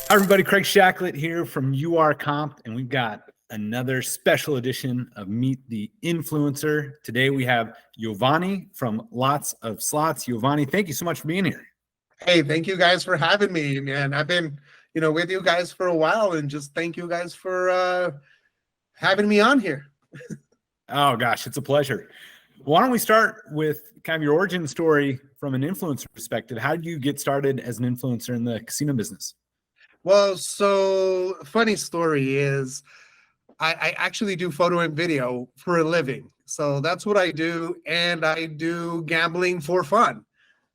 Hi, everybody. Craig Shacklett here from URComped, and we've got another special edition of Meet the Influencer. Today we have Iovany from Lots of Slots. Iovany, thank you so much for being here. Hey, thank you guys for having me, man. I've been, with you guys for a while, and just thank you guys for having me on here. Oh, gosh, it's a pleasure. Why don't we start with kind of your origin story from an influencer perspective? How did you get started as an influencer in the casino business? Well, so funny story is I actually do photo and video for a living. So that's what I do, and I do gambling for fun.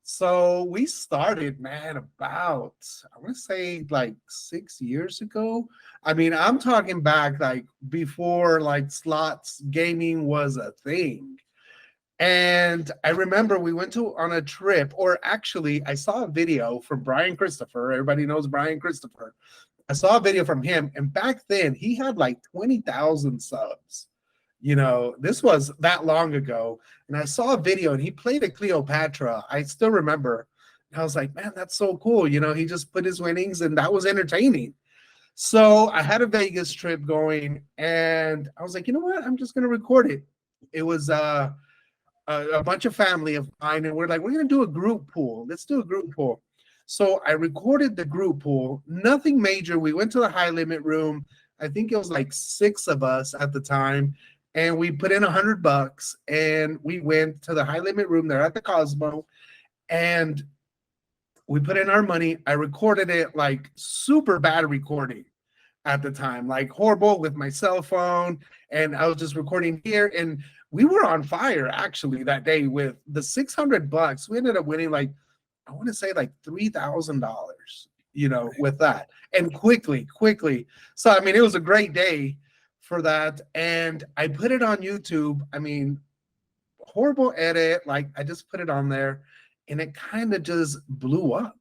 So we started, man, about, I want to say like 6 years ago. I mean, I'm talking back like before like slots gaming was a thing. And I remember we went on a trip, or actually I saw a video from Brian Christopher. Everybody knows Brian Christopher. I saw a video from him, and back then he had like 20,000 subs. This was that long ago. And I saw a video and he played a Cleopatra. I still remember. And I was like, man, that's so cool. He just put his winnings, and that was entertaining. So I had a Vegas trip going, and I was like, you know what? I'm just going to record it. It was a bunch of family of mine, and we're like, we're going to do a group pool. Let's do a group pool. So I recorded the group pool, nothing major. We went to the high limit room. I think it was like 6 of us at the time. And we put in $100 and we went to the high limit room there at the Cosmo, and we put in our money. I recorded it like super bad recording at the time, like horrible with my cell phone. And I was just recording here, and we were on fire actually that day with the $600. We ended up winning like, I want to say like $3,000, with that. And quickly. So, I mean, it was a great day for that. And I put it on YouTube. I mean, horrible edit. Like, I just put it on there, and it kind of just blew up.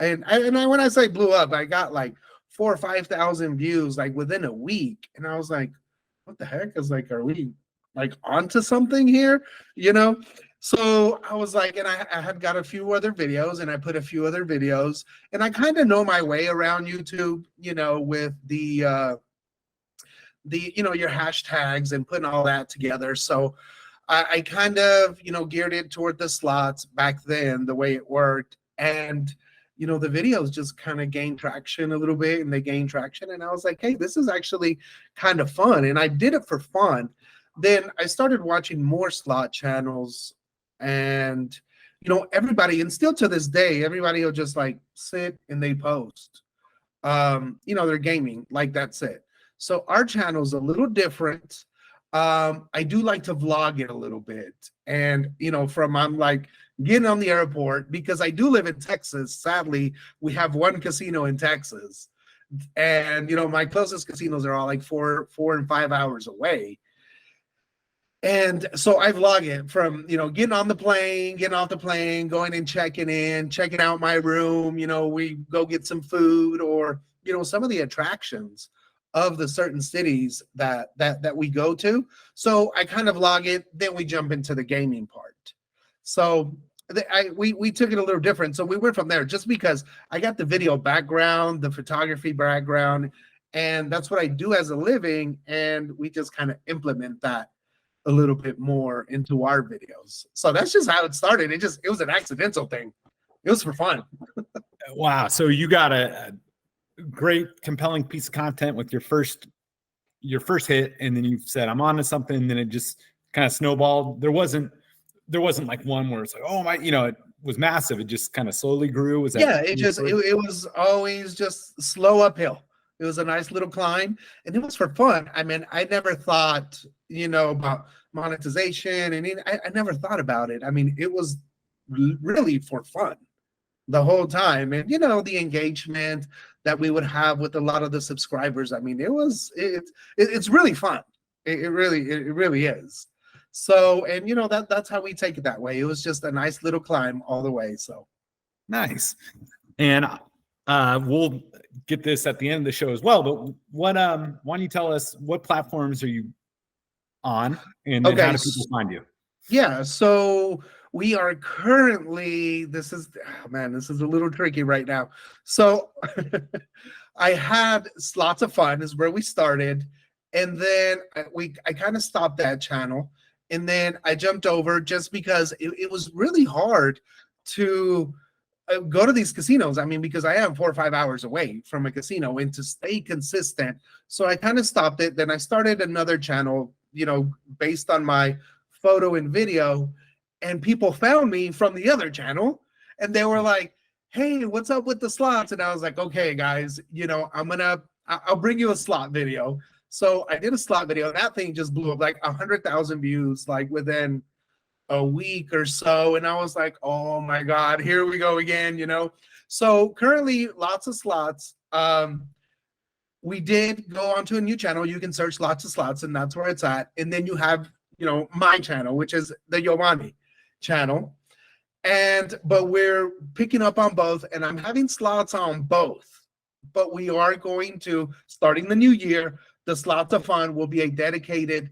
And when I say blew up, I got like 4,000 or 5,000 views like within a week. And I was like, what the heck? Is like, are we like onto something here? So I was like, and I had got a few other videos, and I put a few other videos, and I kind of know my way around YouTube, with the your hashtags and putting all that together. So I kind of, geared it toward the slots back then, the way it worked. And, the videos just kind of gained traction a little bit, and they gained traction. And I was like, hey, this is actually kind of fun. And I did it for fun. Then I started watching more slot channels, and, everybody, and still to this day, everybody will just like sit and they post, they're gaming, like that's it. So our channel is a little different. I do like to vlog it a little bit. And, I'm like getting on the airport, because I do live in Texas. Sadly, we have one casino in Texas. And, my closest casinos are all like 4 and 5 hours away. And so I vlog it from, getting on the plane, getting off the plane, going and checking out my room. We go get some food, or, some of the attractions of the certain cities that we go to. So I kind of vlog it, then we jump into the gaming part. So we took it a little different. So we went from there, just because I got the video background, the photography background, and that's what I do as a living. And we just kind of implement that a little bit more into our videos. So that's just how it started. It was an accidental thing. It was for fun. Wow. So you got a great, compelling piece of content with your first hit, and then you said, I'm on to something, and then it just kind of snowballed. There wasn't like one where it's like, oh my, it was massive. It just kind of slowly grew. Was that? Yeah, it was always just slow uphill. It was a nice little climb, and it was for fun. I mean, I never thought, about monetization, and I never thought about it. I mean, it was really for fun the whole time. And, the engagement that we would have with a lot of the subscribers. I mean, it's really fun. It really is. So, and, that's how we take it that way. It was just a nice little climb all the way. So nice. And we'll get this at the end of the show as well. But why don't you tell us what platforms are you on, and then how do people find you? Yeah, so we are currently, this is a little tricky right now. So I had Slots of Fun is where we started, and then I kind of stopped that channel, and then I jumped over just because it was really hard to go to these casinos. I mean, because I am 4 or 5 hours away from a casino, and to stay consistent. So I kind of stopped it. Then I started another channel, based on my photo and video, and people found me from the other channel, and they were like, "Hey, what's up with the slots?" And I was like, "Okay, guys, I'll bring you a slot video." So I did a slot video, and that thing just blew up like 100,000 views, like within a week or so. And I was like, oh my God, here we go again. So currently lots of slots. We did go onto a new channel. You can search Lots of Slots, and that's where it's at. And then you have, my channel, which is the Iovany channel. But we're picking up on both, and I'm having slots on both. But we are going to, starting the new year, the Slots of Fun will be a dedicated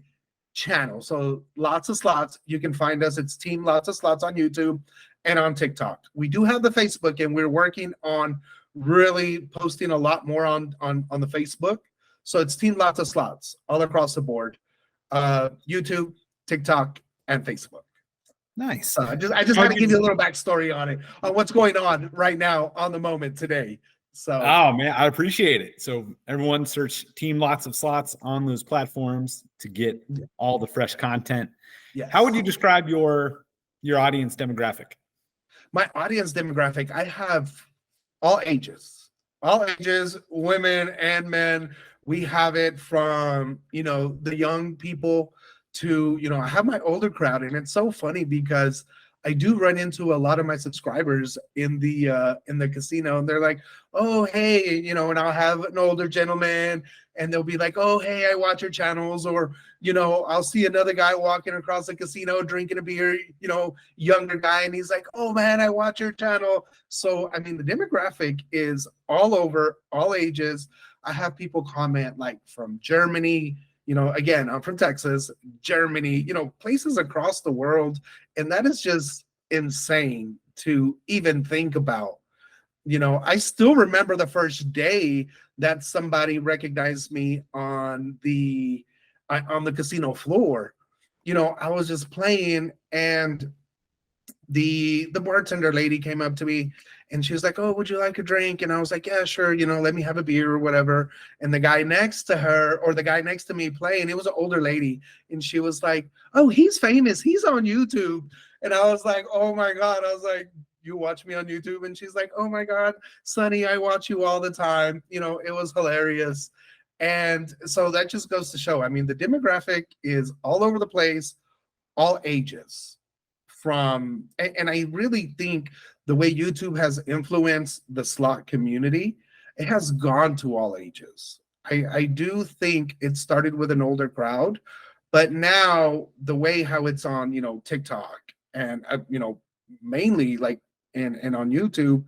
channel. So Lots of Slots, you can find us. It's Team Lots of Slots on YouTube and on TikTok. We do have the Facebook, and we're working on really posting a lot more on the Facebook. So it's Team Lots of Slots all across the board. YouTube, TikTok, and Facebook. Nice. I just had to give you a little backstory on it, on what's going on right now on the moment today. So, oh man, I appreciate it. So everyone search Team Lots of Slots on those platforms to get all the fresh content. yes. How would you describe your audience demographic? My audience demographic, I have all ages, women and men. We have it from, the young people to, I have my older crowd. And it's so funny because I do run into a lot of my subscribers in the casino, and they're like, oh, hey, and I'll have an older gentleman, and they'll be like, oh, hey, I watch your channels. Or, I'll see another guy walking across the casino drinking a beer, younger guy, and he's like, oh man, I watch your channel. So, I mean, the demographic is all over, all ages. I have people comment like from Germany, again, I'm from Texas, Germany, places across the world. And that is just insane to even think about. I still remember the first day that somebody recognized me on the casino floor. I was just playing, and the bartender lady came up to me, and she was like, oh, would you like a drink? And I was like, yeah, sure, let me have a beer or whatever. And the guy next to her, or the guy next to me playing, it was an older lady, and she was like, oh, he's famous, he's on YouTube. And I was like, oh my God. I was like, you watch me on YouTube? And she's like, oh my God, Sonny, I watch you all the time. It was hilarious. And so that just goes to show, I mean, the demographic is all over the place, all ages. And I really think the way YouTube has influenced the slot community, it has gone to all ages. I do think it started with an older crowd, but now the way how it's on, TikTok and, mainly like, and on YouTube,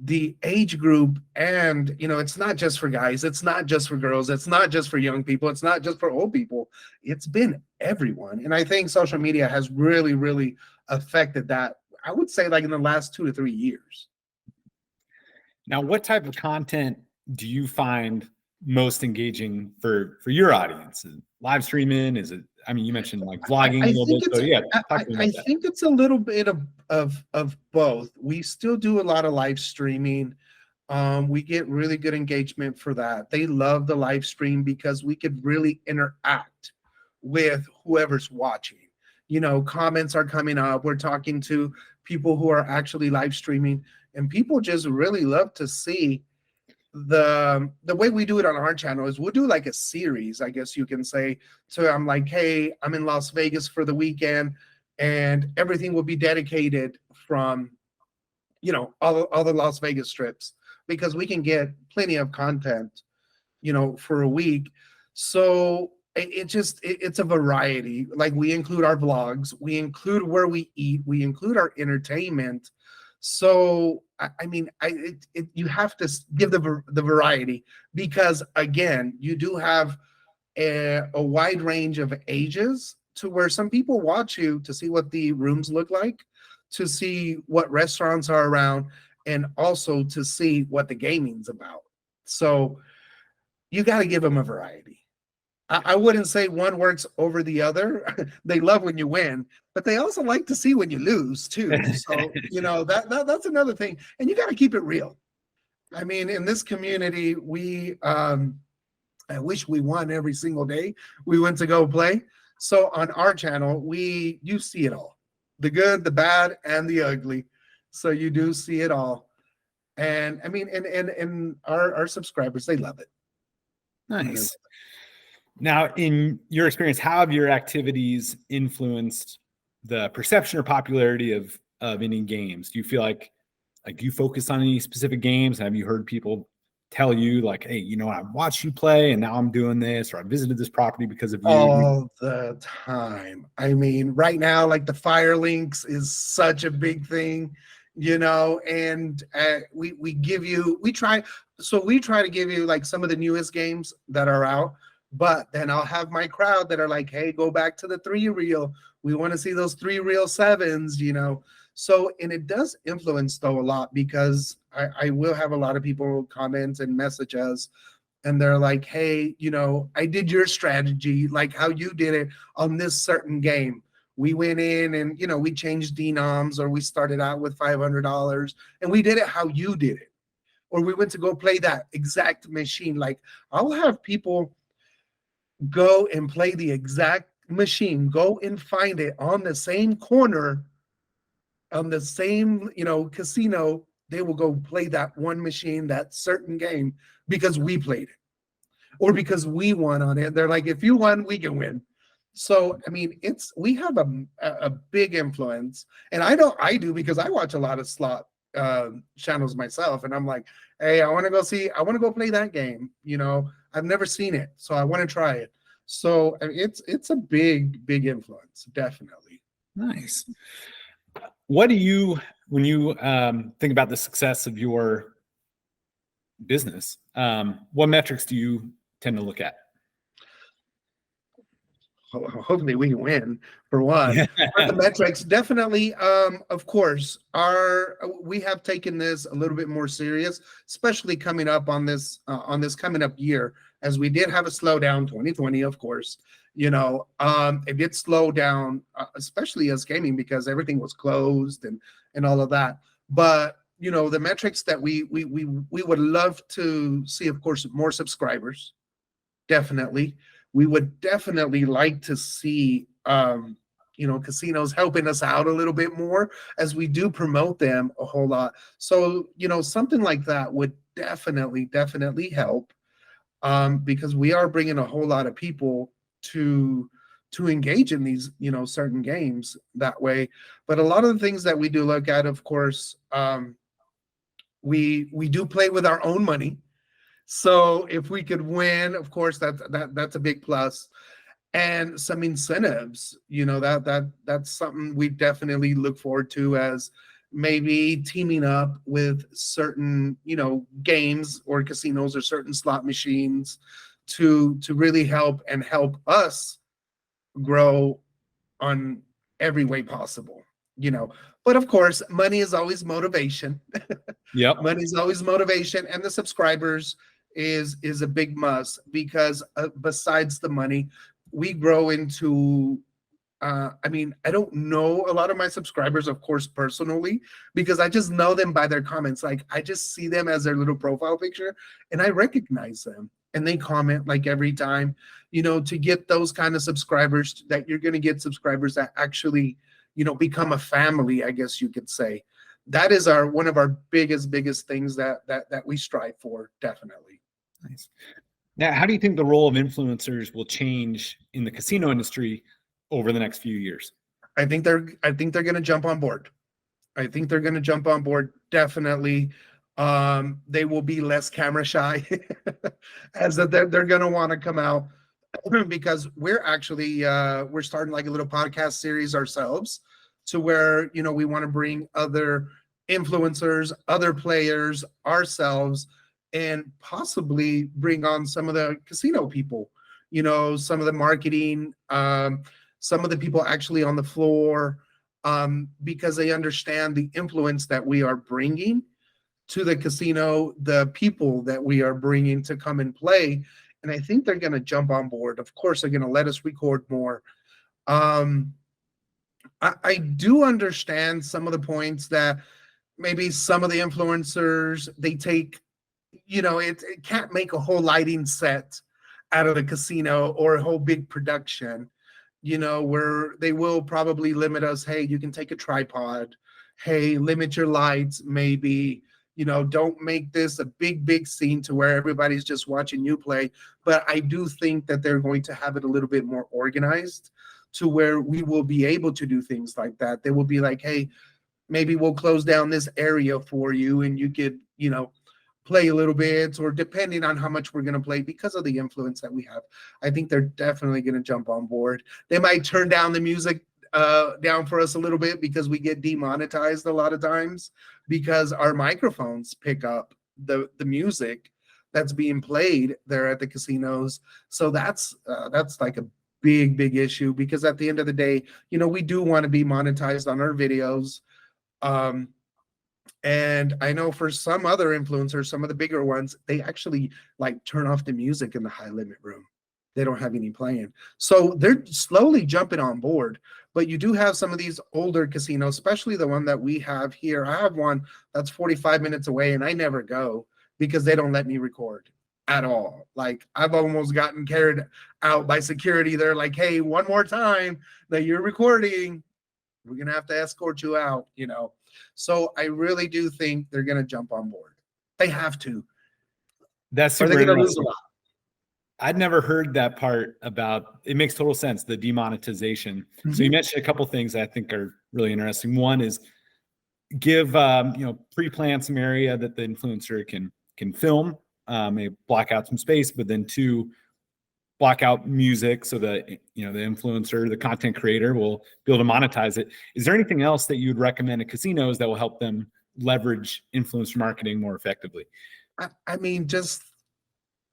the age group, and it's not just for guys, it's not just for girls, it's not just for young people, it's not just for old people, it's been everyone. And I think social media has really, really affected that, I would say, like in the last 2 to 3 years. Now, what type of content do you find most engaging for your audience? Live streaming? Is it, I mean, you mentioned like vlogging a little bit. So yeah, I think it's a little bit of both. We still do a lot of live streaming. We get really good engagement for that. They love the live stream because we could really interact with whoever's watching. Comments are coming up. We're talking to people who are actually live streaming, and people just really love to see the way we do it on our channel is we'll do like a series, I guess you can say. So I'm like, hey, I'm in Las Vegas for the weekend, and everything will be dedicated from, all the Las Vegas strips, because we can get plenty of content, for a week. So it's a variety. Like, we include our vlogs, we include where we eat, we include our entertainment. So I mean, you have to give the variety, because again, you do have a wide range of ages, to where some people watch you to see what the rooms look like, to see what restaurants are around, and also to see what the gaming's about. So you got to give them a variety. I wouldn't say one works over the other. They love when you win, but they also like to see when you lose too. So, that's another thing. And you got to keep it real. I mean, in this community, I wish we won every single day we went to go play. So on our channel, you see it all, the good, the bad, and the ugly. So you do see it all. And I mean, and our subscribers, they love it. Nice. Now, in your experience, how have your activities influenced the perception or popularity of any games? Do you feel like you focus on any specific games? Have you heard people tell you like, hey, I watched you play and now I'm doing this, or I visited this property because of you? All the time. I mean, right now, like the Fire Links is such a big thing, and we try to give you like some of the newest games that are out, but then I'll have my crowd that are like, hey, go back to the 3-reel. We want to see those 3-reel 7s, So, and it does influence though a lot, because I will have a lot of people comment and message us, and they're like, hey, I did your strategy, like how you did it on this certain game. We went in and, we changed denoms, or we started out with $500 and we did it how you did it. Or we went to go play that exact machine. Like, I'll have people go and play the exact machine, go and find it on the same corner, on the same, casino. They will go play that one machine, that certain game, because we played it or because we won on it. They're like, if you won, we can win. So, I mean, we have a big influence, and I do because I watch a lot of slot channels myself, and I'm like, hey, I want to go play that game. I've never seen it, so I want to try it. So I mean, it's a big influence, definitely. Nice. What do you, when you think about the success of your business, what metrics do you tend to look at? Hopefully we can win, for one. But the metrics, definitely, of course, we have taken this a little bit more serious, especially coming up on this coming up year, as we did have a slowdown, 2020, of course. It did slow down, especially as gaming, because everything was closed and all of that. But the metrics that we would love to see, of course, more subscribers. Definitely. We would definitely like to see, casinos helping us out a little bit more, as we do promote them a whole lot. So, something like that would definitely help, because we are bringing a whole lot of people to engage in these, certain games that way. But a lot of the things that we do look at, of course, we do play with our own money. So if we could win, of course, that's a big plus. And some incentives, that's something we definitely look forward to, as maybe teaming up with certain, games or casinos or certain slot machines to really help us grow on every way possible. But of course, money is always motivation. Yep. Money is always motivation, and the subscribers is a big must, because besides the money, we grow into I don't know a lot of my subscribers, of course, personally, because I just know them by their comments. Like, I just see them as their little profile picture, and I recognize them, and they comment like every time. To get those kind of subscribers, that you're going to get subscribers that actually become a family, I guess you could say. That is one of our biggest things that we strive for, definitely. Nice. Now, how do you think the role of influencers will change in the casino industry over the next few years? I think they're going to jump on board. Definitely. They will be less camera shy, as that they're going to want to come out, because we're actually we're starting like a little podcast series ourselves, to where we want to bring other influencers, other players, ourselves, and possibly bring on some of the casino people, some of the marketing, some of the people actually on the floor, because they understand the influence that we are bringing to the casino, the people that we are bringing to come and play. And I think they're going to jump on board. Of course, they're going to let us record more. I do understand some of the points that maybe some of the influencers, they take, it can't make a whole lighting set out of the casino or a whole big production, where they will probably limit us. Hey, you can take a tripod. Hey, limit your lights, maybe, don't make this a big scene to where everybody's just watching you play. But I do think that they're going to have it a little bit more organized to where we will be able to do things like that. They will be like, hey, maybe we'll close down this area for you and you could, play a little bit, or depending on how much we're going to play because of the influence that we have. I think they're definitely going to jump on board. They might turn down the music down for us a little bit because we get demonetized a lot of times because our microphones pick up the music that's being played there at the casinos. So that's like a big issue, because at the end of the day, we do want to be monetized on our videos. And I know for some other influencers, some of the bigger ones, they actually like turn off the music in the high limit room. They don't have any playing. So they're slowly jumping on board. But you do have some of these older casinos, especially the one that we have here. I have one that's 45 minutes away and I never go because they don't let me record at all. Like, I've almost gotten carried out by security. They're like, hey, one more time that you're recording, we're going to have to escort you out, So I really do think they're going to jump on board. They have to. That's super interesting. I'd never heard that part about, it makes total sense, the demonetization. Mm-hmm. So you mentioned a couple things that I think are really interesting. One is give, pre-plan some area that the influencer can film, maybe block out some space, but then two, block out music so that, the influencer, the content creator will be able to monetize it. Is there anything else that you'd recommend to casinos that will help them leverage influencer marketing more effectively? I mean, just,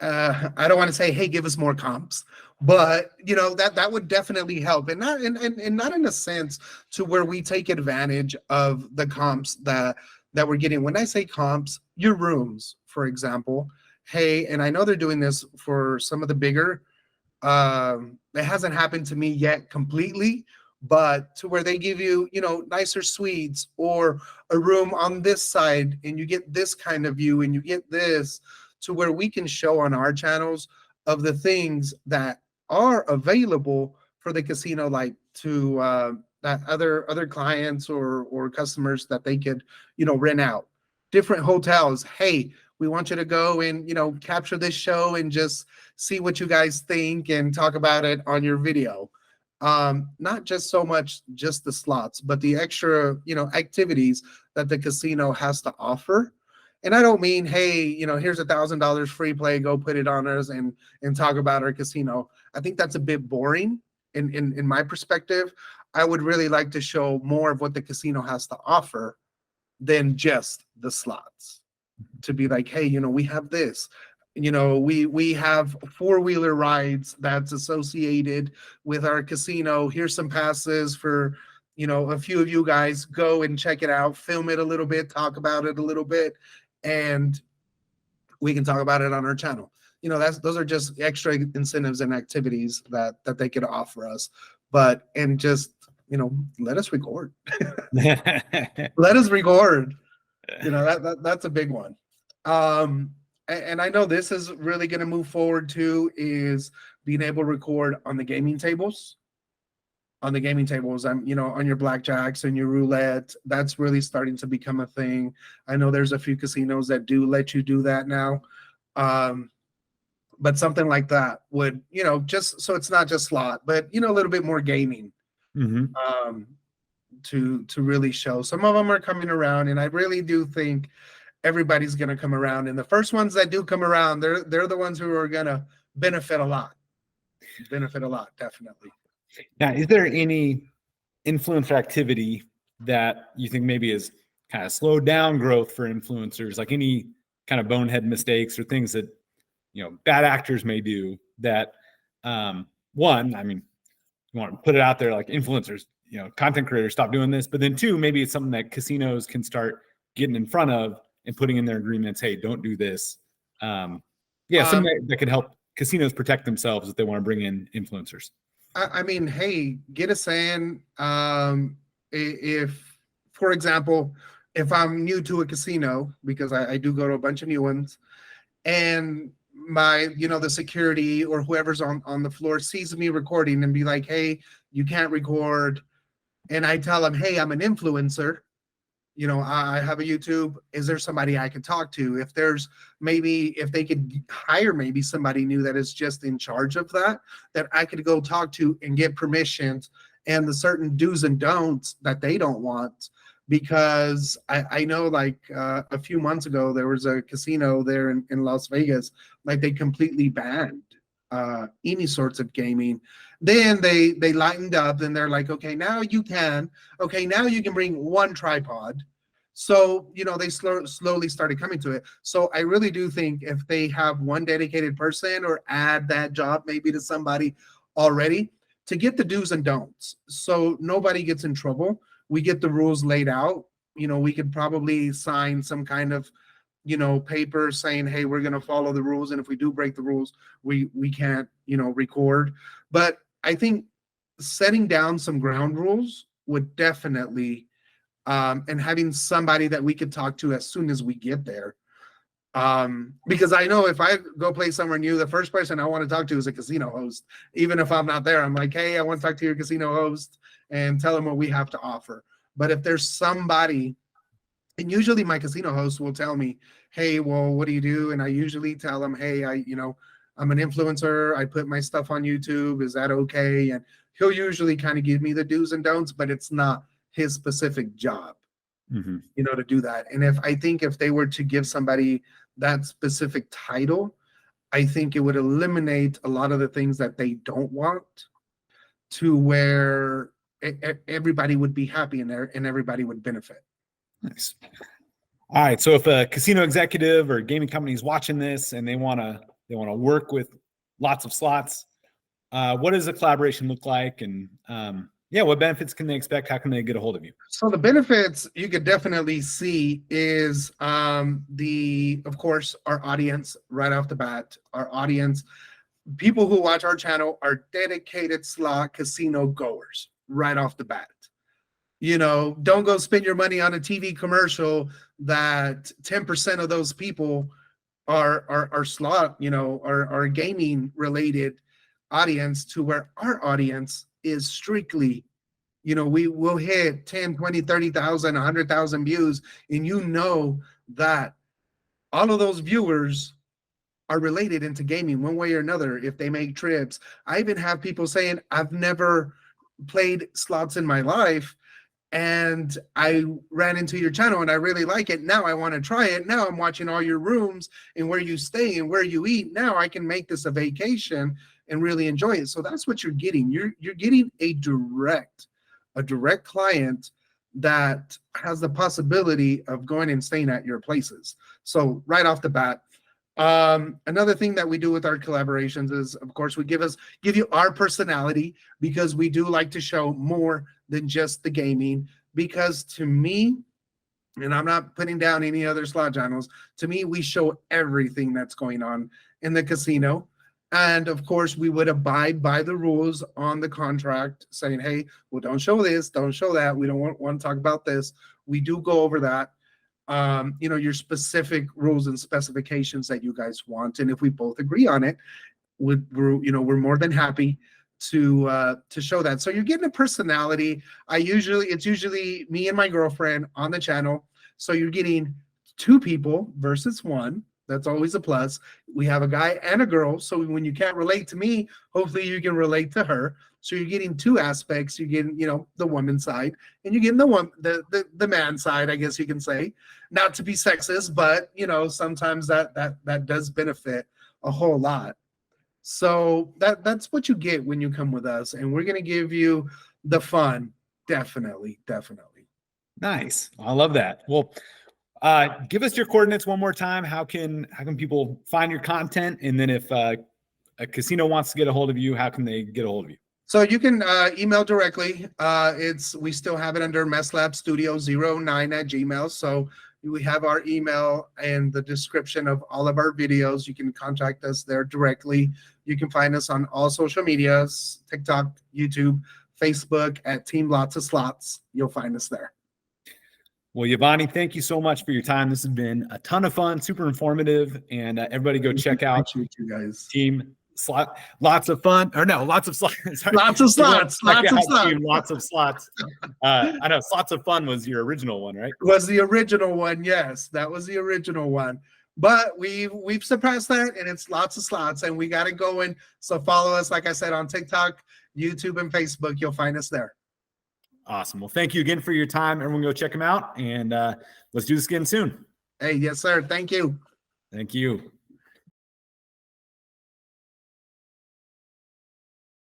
I don't want to say, hey, give us more comps, but that would definitely help, and not in a sense to where we take advantage of the comps that we're getting. When I say comps, your rooms, for example, hey, and I know they're doing this for some of the bigger. It hasn't happened to me yet completely, but to where they give you, nicer suites or a room on this side and you get this kind of view and you get this, to where we can show on our channels of the things that are available for the casino, like to that other clients or customers that they could, rent out. Different hotels. Hey, we want you to go and, capture this show and just see what you guys think and talk about it on your video. Not just so much just the slots, but the extra, activities that the casino has to offer. And I don't mean, hey, here's $1,000 free play, go put it on us and talk about our casino. I think that's a bit boring in my perspective. I would really like to show more of what the casino has to offer than just the slots. To be like, hey, we have this. We have four-wheeler rides that's associated with our casino. Here's some passes for, a few of you guys, go and check it out, film it a little bit, talk about it a little bit, and we can talk about it on our channel. Those are just extra incentives and activities that they could offer us. And just, let us record. Let us record. That's a big one. And I know this is really going to move forward too, is being able to record on the gaming tables. On the gaming tables, on your blackjacks and your roulette, that's really starting to become a thing. I know there's a few casinos that do let you do that now. But something like that would, just so it's not just slot, but, a little bit more gaming. Mm-hmm. To really show. Some of them are coming around, and I really do think everybody's going to come around. And the first ones that do come around, they're the ones who are going to benefit a lot. Definitely. Now, is there any influencer activity that you think maybe has kind of slowed down growth for influencers, like any kind of bonehead mistakes or things that, bad actors may do that, one, I mean, you want to put it out there like influencers, content creators, stop doing this. But then two, maybe it's something that casinos can start getting in front of and putting in their agreements, hey, don't do this. Something that could help casinos protect themselves if they want to bring in influencers. I mean, hey, get us in. If, for example, if I'm new to a casino, because I do go to a bunch of new ones, and the security or whoever's on the floor sees me recording and be like, hey, you can't record. And I tell them, hey, I'm an influencer. I have a YouTube. Is there somebody I can talk to? If they could hire maybe somebody new that is just in charge of that I could go talk to and get permissions and the certain do's and don'ts that they don't want. Because I know a few months ago, there was a casino there in Las Vegas, they completely banned any sorts of gaming. Then they lightened up and they're like, okay, now you can bring one tripod. So, they slowly started coming to it. So I really do think if they have one dedicated person or add that job maybe to somebody already to get the do's and don'ts, so nobody gets in trouble. We get the rules laid out. We could probably sign some kind of, paper saying, hey, we're going to follow the rules. And if we do break the rules, we can't, record. But I think setting down some ground rules would definitely, and having somebody that we could talk to as soon as we get there. Because I know if I go play somewhere new, the first person I want to talk to is a casino host. Even if I'm not there, I'm like, hey, I want to talk to your casino host and tell them what we have to offer. But if there's somebody, and usually my casino host will tell me, hey, well, what do you do? And I usually tell them, hey, I'm an influencer. I put my stuff on YouTube. Is that okay? And he'll usually kind of give me the do's and don'ts, but it's not his specific job, to do that. And if they were to give somebody that specific title, I think it would eliminate a lot of the things that they don't want, to where everybody would be happy in there and everybody would benefit. Nice. All right. So if a casino executive or gaming company is watching this and they want to work with lots of slots, what does a collaboration look like? And what benefits can they expect? How can they get a hold of you? So the benefits you could definitely see is of course, our audience right off the bat. Our audience, people who watch our channel are dedicated slot casino goers right off the bat. Don't go spend your money on a TV commercial that 10% of those people are slot, are gaming related audience, to where our audience is strictly, we will hit 10, 20, 30,000, 100,000 views. And that all of those viewers are related into gaming one way or another. If they make trips, I even have people saying, I've never played slots in my life, and I ran into your channel and I really like it. Now I want to try it. Now I'm watching all your rooms and where you stay and where you eat. Now I can make this a vacation and really enjoy it. So that's what you're getting. You're getting a direct client that has the possibility of going and staying at your places. So right off the bat, another thing that we do with our collaborations is, of course, we give you our personality, because we do like to show more than just the gaming. Because to me, and I'm not putting down any other slot channels, to me, we show everything that's going on in the casino. And of course, we would abide by the rules on the contract, saying, hey, well, don't show this, don't show that. We don't want to talk about this. We do go over that. Your specific rules and specifications that you guys want. And if we both agree on it, we're more than happy to show that. So you're getting a personality. It's usually me and my girlfriend on the channel. So you're getting two people versus one. That's always a plus. We have a guy and a girl. So when you can't relate to me, hopefully you can relate to her. So you're getting two aspects. You're getting, the woman side, and you're getting the man side, I guess you can say. Not to be sexist, but sometimes that does benefit a whole lot. So that's what you get when you come with us, and we're gonna give you the fun. Definitely. Nice. I love that. Well, give us your coordinates one more time. How can people find your content? And then if a casino wants to get a hold of you, how can they get a hold of you? So you can email directly. We still have it under messlabstudio09@gmail. So We have our email and the description of all of our videos. You can contact us there directly. You can find us on all social medias, TikTok, YouTube, Facebook at Team Lots of Slots. You'll find us there. Well, Iovany, thank you so much for your time. This has been a ton of fun, super informative, and everybody go check out you guys. Team Slot. Lots of fun, or no, lots of slots. Lots of slots. Lots of slots. Team, lots of slots. I know Slots of Fun was your original one, right? Was the original one? Yes, that was the original one. But we've surpassed that, and it's Lots of Slots, and we got it going. So follow us, like I said, on TikTok, YouTube, and Facebook. You'll find us there. Awesome. Well, thank you again for your time. Everyone go check them out, and let's do this again soon. Hey, yes, sir. Thank you. Thank you.